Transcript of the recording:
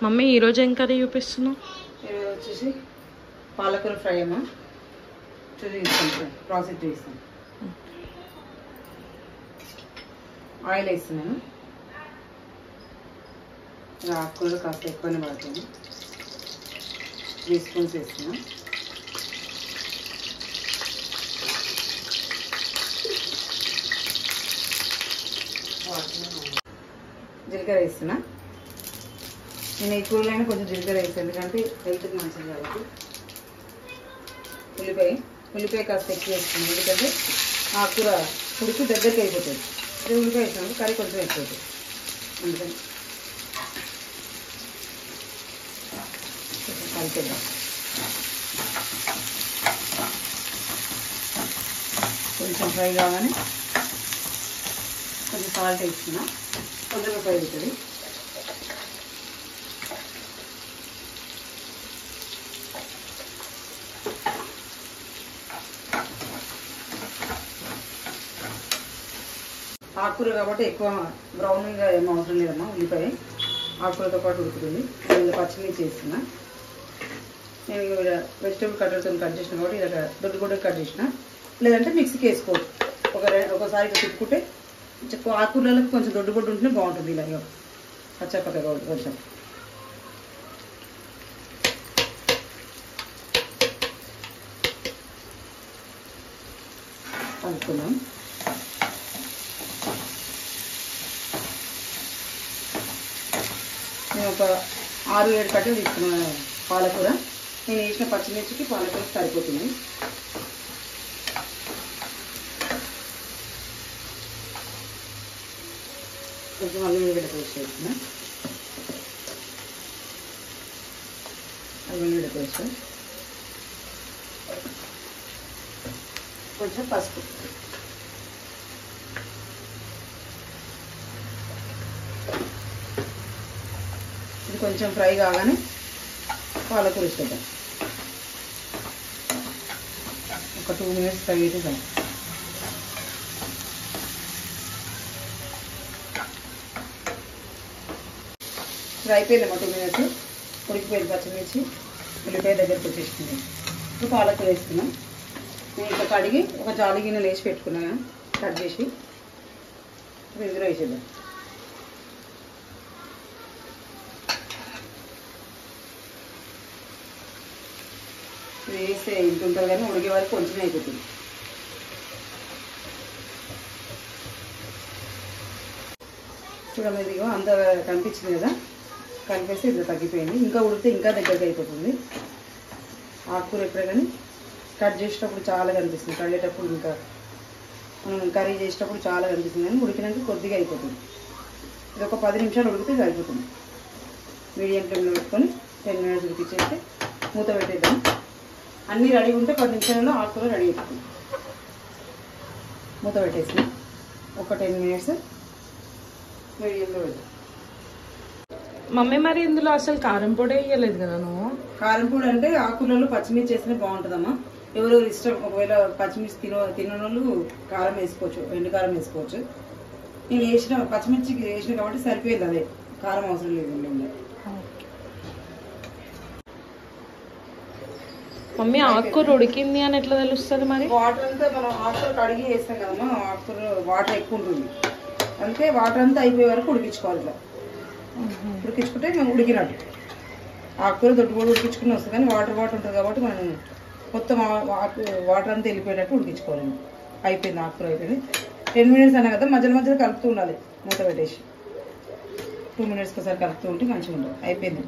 Mummy ఈరోజు ఏం curry చూపిస్తున్నావు? ఈరోజు వచ్చేసి పాలకూర ఫ్రై అమ్మా. చూపిస్తాను, ప్రాసెస్ చేస్తాను. ఆయిల్ వేస్తున్నాను. ఆకుకూర కాస్త ఎక్కువనే పడుతుంది. 3 స్పూన్స్ వేస్తున్నాను. జీలకర్ర వేస్తున్నా. నేను ఈ కూరలైనా కొంచెం జీలకర్ర వేస్తాను, ఎందుకంటే హెల్త్కి మంచిది కాబట్టి. ఉల్లిపాయ కాస్త ఎక్కువ వేస్తున్నాను, ఎందుకంటే ఆ కూర ఉడికి దగ్గరికి అయిపోతుంది. అదే ఉల్లిపాయ వేసినాము కర్రీ కొంచెం ఎక్కువ అవుతుంది, అందుకని కొంచెం కలిపేద్దాం. కొంచెం ఫ్రై కాగానే కొంచెం సాల్ట్ వేస్తున్నా, తొందరగా ఫ్రై అవుతుంది. ఆకుకూర కాబట్టి ఎక్కువ బ్రౌన్గా ఏం అవసరం లేదమ్మా. ఉల్లిపాయ ఆకుకూరతో పాటు ఉడుకుతుంది. నేను పచ్చిమిర్చి వేస్తున్నా. నేను వెజిటేబుల్ కట్టర్తో కట్ చేసిన కాబట్టి ఇలా దొడ్డుగొడ్డకి కట్ చేసిన, లేదంటే మిక్సీకి వేసుకోవచ్చు. ఒకసారి తిప్పుకుంటే ఆకుకూరలకు కొంచెం దొడ్డుగొడ్డు ఉంటేనే బాగుంటుంది. ఇలా పచ్చపక్కగా కొంచెం కలుపుకుందాం. నేను ఒక 6-7 కట్టలు తీసుకున్నాను పాలకూర. నేను వేసిన పచ్చిమిర్చికి పాలకూర సరిపోతుంది. కొంచెం అల్లం పేస్ట్ వేస్తున్నా. అల్లం పేస్ట్, కొంచెం పసుపు, ఇది కొంచెం ఫ్రై కాగానే పాలకూర వేసేద్దాం. ఒక 2 మినిట్స్ ఫ్రై అయితే చాలు. ఫ్రై అయిపోయిందమ్మా. 2 మినిట్స్ ఉడికిపోయింది. పచ్చిమిర్చి ఉల్లిపాయ దగ్గరకు వచ్చేసింది. ఇప్పుడు పాలకూర వేస్తున్నాం. నేను ఇట్లా కడిగి ఒక జాలి గిన్నెలు వేసి పెట్టుకున్నాను, కట్ చేసి ఇందులో వేసేద్దాం. ఇది వేస్తే ఇంత ఉంటుంది కానీ ఉడికే వరకు కొంచెం అయిపోతుంది. చూడండి, ఇదిగో అంత కనిపించింది కదా, కలిపేసి ఇట్లా తగ్గిపోయింది. ఇంకా ఉడికితే ఇంకా దగ్గరగా అయిపోతుంది. ఆకుకూర ఎప్పుడే కానీ కట్ చేసేటప్పుడు చాలా కనిపిస్తుంది, కడిగేటప్పుడు ఇంకా కర్రీ చేసేటప్పుడు చాలా కనిపిస్తుంది, కానీ ఉడికినాక కొద్దిగా అయిపోతుంది. ఇది ఒక 10 నిమిషాలు ఉడికితే సరిపోతుంది. మీడియం ఫ్లేమ్లో పెట్టుకొని 10 మినిట్స్ ఉడికిచ్చేస్తే మూత పెట్టేద్దాం. అన్నీ రెడీ ఉంటే 10 నిమిషాలలో ఆకుకూర రెడీ అయిపోతుంది. మూత పెట్టేసి ఒక 10 మినిట్స్ మీడియంలో పెట్టాం. మమ్మీ మరి ఇందులో అసలు కారం పొడి వేయలేదు కదా నువ్వు? కారం పొడి అంటే ఆకుకూరలో పచ్చిమిర్చి వేస్తేనే బాగుంటుందమ్మా. ఎవరెవరు ఇష్టం, ఒకవేళ పచ్చిమిర్చి తినోళ్ళు కారం వేసుకోవచ్చు, ఎండు కారం వేసుకోవచ్చు. నేను వేసిన పచ్చిమిర్చికి వేసిన కాబట్టి సరిపోయింది, అదే కారం అవసరం లేదు. మమ్మీ ఆకుకూర ఉడికింది అని ఎట్లా తెలుస్తుంది మరి? వాటర్ అంతా మనం ఆకుకూర కడిగి వేస్తాం కదమ్మా, ఆకుకూర వాటర్ ఎక్కువ ఉంటుంది, అందుకే వాటర్ అంతా అయిపోయే వరకు ఉడికించుకోవాలి. ఇట్లా ఉడికించుకుంటే మేము ఉడికినట్టు. ఆకుకూర దొడ్డు కూడా ఉడికించుకుని వస్తుంది, కానీ వాటర్ ఉంటుంది కాబట్టి మనం మొత్తం వాటర్ అంతా వెళ్ళిపోయేటట్టు ఉడికించుకోవాలి. అయిపోయింది, ఆకుకూర అయిపోయింది. 10 మినిట్స్ అన్నా కదా, మధ్యలో మధ్యలో కలుపుతూ ఉండాలి. మూత పెట్టేసి 2 మినిట్స్కి ఒకసారి కలుపుతూ ఉంటే మంచిగా ఉంటుంది. అయిపోయింది.